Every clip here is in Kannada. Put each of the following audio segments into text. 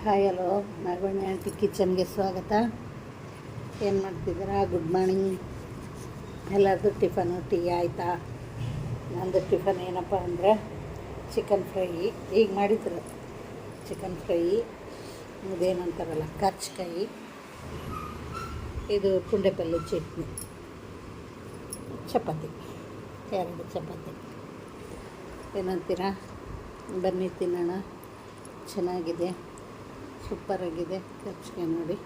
ಹಾಯ್ ಹಲೋ ನಾಗವಣಿ ಆಂಟಿ ಕಿಚನ್ಗೆ ಸ್ವಾಗತ. ಏನು ಮಾಡ್ತಿದ್ದೀರಾ? Good morning. ಎಲ್ಲರದು ಟಿಫನು ಟೀ ಆಯಿತಾ? ನಂದು ಟಿಫನ್ ಏನಪ್ಪ ಅಂದರೆ ಚಿಕನ್ ಫ್ರೈ. ಈಗ ಮಾಡಿದ್ರು ಚಿಕನ್ ಫ್ರೈ. ಇದೇನಂತಾರಲ್ಲ ಕರ್ಚ್ಕಾಯಿ, ಇದು ಪುಂಡೆಪಲ್ಲೆ ಚಟ್ನಿ, ಚಪಾತಿ, 2 ಚಪಾತಿ. ಏನಂತೀರಾ? ಬನ್ನಿ ತಿನ್ನೋಣ. ಚೆನ್ನಾಗಿದೆ, ಸೂಪರಾಗಿದೆ. ಕರ್ಚ್ಕಾಯಿ ನೋಡಿ.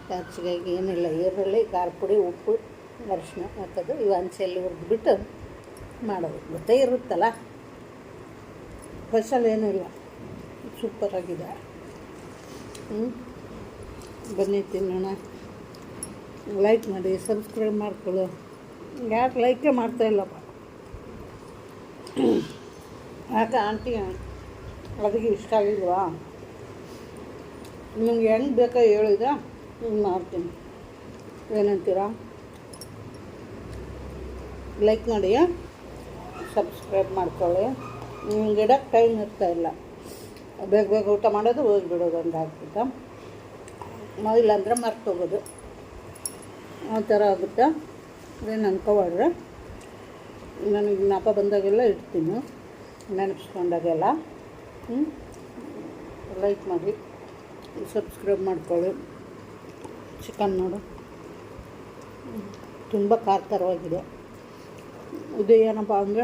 ಕರ್ಚ್ಕಾಯಿಗೆ ಏನಿಲ್ಲ, ಈರುಳ್ಳಿ, ಖಾರ ಪುಡಿ, ಉಪ್ಪು, ಅರಿಶಿನ ಹಾಕೋದು. ಇವು ಹಂಚೆಲ್ಲಿ ಹುರಿದ್ಬಿಟ್ಟು ಮಾಡೋದು. ಗೊತ್ತೇ ಇರುತ್ತಲ್ಲ, ಸ್ಪೆಷಲ್ ಏನೂ ಇಲ್ಲ. ಸೂಪರಾಗಿದೆ. ಬನ್ನಿ ತಿನ್ನೋಣ. ಲೈಕ್ ಮಾಡಿ, ಸಬ್ಸ್ಕ್ರೈಬ್ ಮಾಡ್ಕೊಳ್ಳು. ಯಾಕೆ ಲೈಕೇ ಮಾಡ್ತಾಯಿಲ್ಲಪ್ಪ? ಯಾಕೆ ಆಂಟಿ ಅಡುಗೆ ಇಷ್ಟ ಆಗಿಲ್ವಾ? ನಿಮ್ಗೆ ಹೆಂಗೆ ಬೇಕೋ ಹೇಳಿದ ಮಾಡ್ತೀನಿ. ಏನಂತೀರಾ? ಲೈಕ್ ಮಾಡಿ, ಸಬ್ಸ್ಕ್ರೈಬ್ ಮಾಡ್ಕೊಳ್ಳಿ. ನಿಮ್ಗೆ ಇಡೋಕ್ಕೆ ಟೈಮ್ ಇರ್ತಾಯಿಲ್ಲ, ಬೇಗ ಬೇಗ ಊಟ ಮಾಡೋದು ಹೋಗಿಬಿಡೋದು ಹಂಗಾಗ್ಬಿಟ್ಟು. ಇಲ್ಲಾಂದ್ರೆ ಮರ್ತೋಗೋದು, ಆ ಥರ ಆಗುತ್ತೆ. ಏನು ಅನ್ಕೋಬಾರ್ರೆ. ನನಗೆ ಜ್ಞಾಪ ಬಂದಾಗೆಲ್ಲ ಇಡ್ತೀನಿ, ನೆನಪಿಸ್ಕೊಂಡಾಗೆಲ್ಲ. ಲೈಕ್ ಮಾಡಿ, ಸಬ್ಸ್ಕ್ರೈಬ್ ಮಾಡ್ಕೊಳ್ಳಿ. ಚಿಕನ್ ನೋಡು, ತುಂಬ ಖಾರವಾಗಿದೆ. ಇದು ಏನಪ್ಪ ಅಂದರೆ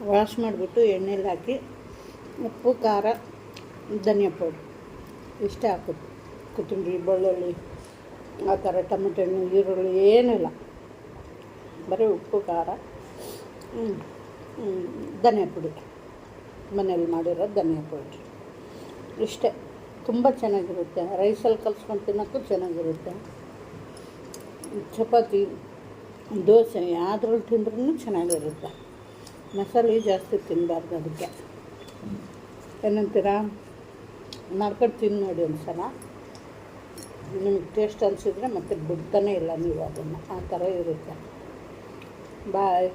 ವಾಶ್ ಮಾಡಿಬಿಟ್ಟು ಎಣ್ಣೆಲಿ ಹಾಕಿ ಉಪ್ಪು, ಖಾರ, ಧನಿಯಾ ಪೌಡ್ರ್ ಇಷ್ಟೇ ಹಾಕೋದು. ಕೊತ್ತಂಬರಿ, ಬೆಳ್ಳುಳ್ಳಿ, ಆ ಥರ ಟೊಮೆಟೊ ಹಣ್ಣು, ಈರುಳ್ಳಿ ಏನಿಲ್ಲ. ಬರೀ ಉಪ್ಪು, ಖಾರ, ಧನಿಯಾ ಪುಡಿ, ಮನೇಲಿ ಮಾಡಿರೋ ಧನಿಯಾ ಪೌಡ್ರ್ ಇಷ್ಟೇ. ತುಂಬ ಚೆನ್ನಾಗಿರುತ್ತೆ. ರೈಸಲ್ಲಿ ಕಲ್ಸ್ಕೊಂಡು ತಿನ್ನೋಕ್ಕೂ ಚೆನ್ನಾಗಿರುತ್ತೆ. ಚಪಾತಿ, ದೋಸೆ ಯಾವುದ್ರಲ್ಲಿ ತಿಂದ್ರೂ ಚೆನ್ನಾಗಿರುತ್ತೆ. ಮಸಾಲೆ ಜಾಸ್ತಿ ತಿನ್ನಬಾರ್ದು. ಅದಕ್ಕೆ ಏನಂತೀರಾ? ಮಾಡ್ಕೊಂಡು ತಿಂದು ನೋಡಿ ಒಂದು ಸಲ. ನಿಮ್ಗೆ ಟೇಸ್ಟ್ ಅನಿಸಿದ್ರೆ ಮತ್ತೆ ಬಿಡ್ತಾನೆ ಇಲ್ಲ ನೀವು ಅದನ್ನು. ಆ ಥರ ಇರುತ್ತೆ. ಬಾಯ್.